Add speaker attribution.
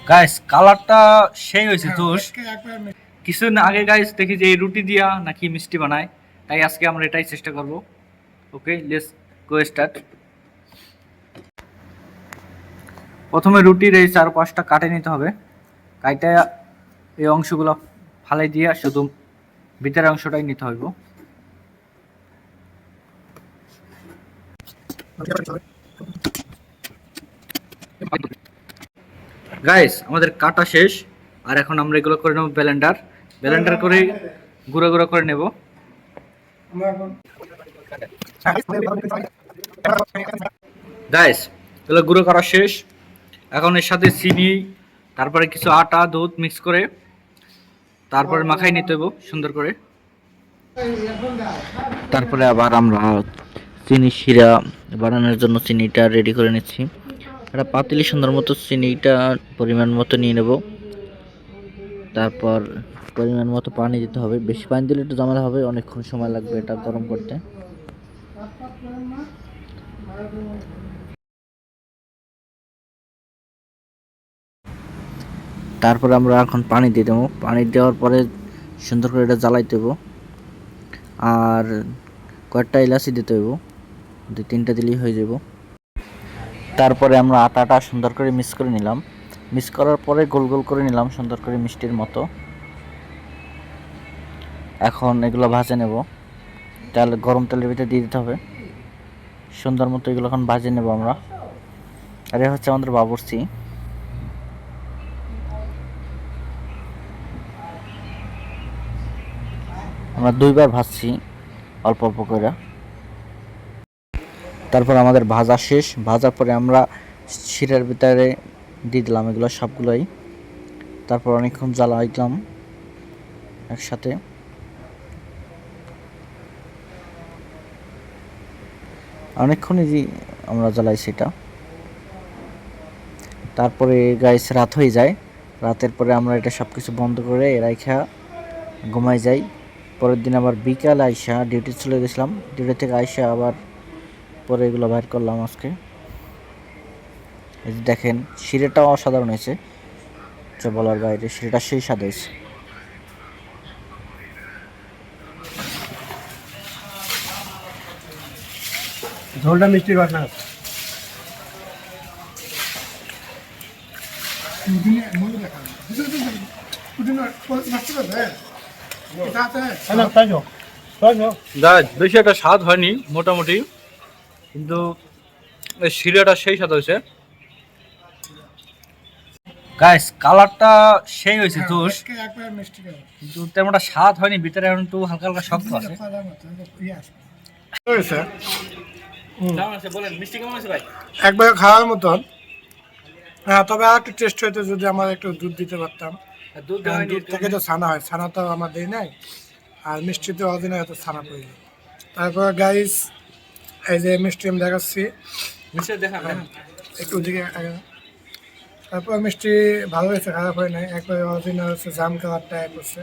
Speaker 1: Guys কালারটা সেই হয়েছে জোশ। কিছুদিন আগে গাইস দেখি যে এই রুটি দিয়া নাকি মিষ্টি বানায়, তাই আজকে আমরা এটাই চেষ্টা করব। ওকে, লেটস গো স্টার্ট। প্রথমে রুটির এই চার পাঁচটা কাটে নিতে হবে। কাইটা এই অংশগুলো ফালাই দিয়ে শুধু ভিতরের অংশটাই নিতে হইব। গাইস আমাদের কাটা শেষ, আর এখন আমরা এগুলো করে নেব ব্লেন্ডার। ব্লেন্ডার করে গুঁড়ো গুঁড়ো করে নেব। গাইস এগুলো গুঁড়ো করা শেষ। এখন এর সাথে চিনি, তারপরে কিছু আটা দুধ মিক্স করে তারপরে মাখাই নিতে হইব সুন্দর করে। তারপরে আবার আমরা চিনি শিরা বানানোর জন্য চিনিটা রেডি করে নিচ্ছি। একটা পাতিলে সুন্দর মতো চিনিটা পরিমাণ মতো নিয়ে নেব। তারপর পরিমাণ মতো পানি দিতে হবে, বেশি পানি দিলে একটু ঝামেলা হবে, অনেকক্ষণ সময় লাগবে এটা গরম করতে। তারপরে আমরা এখন পানি দিয়ে দেবো। পানি দেওয়ার পরে সুন্দর করে এটা জ্বালাইতে দেবো, আর কয়েকটা এলাচি দিতে হইব, 2-3টা দিলেই হয়ে যাব। তারপরে আমরা আটাটা সুন্দর করে মিক্স করে নিলাম। মিক্স করার পরে গোল গোল করে নিলাম সুন্দর করে মিষ্টির মতো। এখন এগুলো ভাজে নেব, তেল গরম তেলের ভিতরে দিয়ে দিতে হবে সুন্দর মতো। এগুলো এখন ভাজে নেব আমরা। আর এ হচ্ছে আমাদের বাবুর্চি। আমরা 2বার ভাজছি অল্প অল্প করে। তারপর আমাদের ভাজা শেষ। ভাজার পরে আমরা শিরার ভিতরে দিয়ে দিলাম এগুলো সবগুলোই। তারপর অনেকক্ষণ জ্বালাইলাম একসাথে। অনেকক্ষণই আমরা জ্বালাইছি এটা। তারপরে গাইস রাত হয়ে যায়। রাতের পরে আমরা এটা সব কিছু বন্ধ করে রাইখা ঘুমাই যাই। পরের দিন আবার বিকাল আইসা ডিউটি চলে গেছিলাম, ডিউটি থেকে আইসা আবার পরে এগুলো বাইর করলাম আজকে। এই যে দেখেন শিরাটাও অসাধারণ হয়েছে, যা বলার বাইরে, শিরাটা সেই স্বাদ হয়েছে।
Speaker 2: ঝোলটা মিষ্টি ঘটনা
Speaker 1: বেশি একটা স্বাদ হয়নি মোটামুটি, কিন্তু শিরাটা সেই স্বাদ হয়েছে। গাইস কালারটা সেই হয়েছে জোশ, কিন্তু তেমন একটা স্বাদ হয়নি। ভিতরে এখন একটু হালকা হালকা শক্ত আছে। বলেন মিষ্টি কেমন আছে ভাই?
Speaker 2: একবার খাওয়ার মতন। হ্যাঁ, তবে আর একটু টেস্ট হইতো যদি আমরা একটু দুধ দিতে পারতাম।
Speaker 1: দুধ
Speaker 2: দুধ থেকে তো ছানা হয়, ছানা তো আমার দেয় নাই, আর মিষ্টিতে অদিনে হয়তো ছানা প্রয়োজন। তারপর গাইস এই যে মিষ্টি আমি দেখাচ্ছি,
Speaker 1: মিষ্টি দেখা
Speaker 2: একটু ওদিকে তারপর মিষ্টি ভালো হয়েছে, খারাপ হয় নাই, একবারে অরিজিনাল হচ্ছে জাম কালার টাইপ হচ্ছে।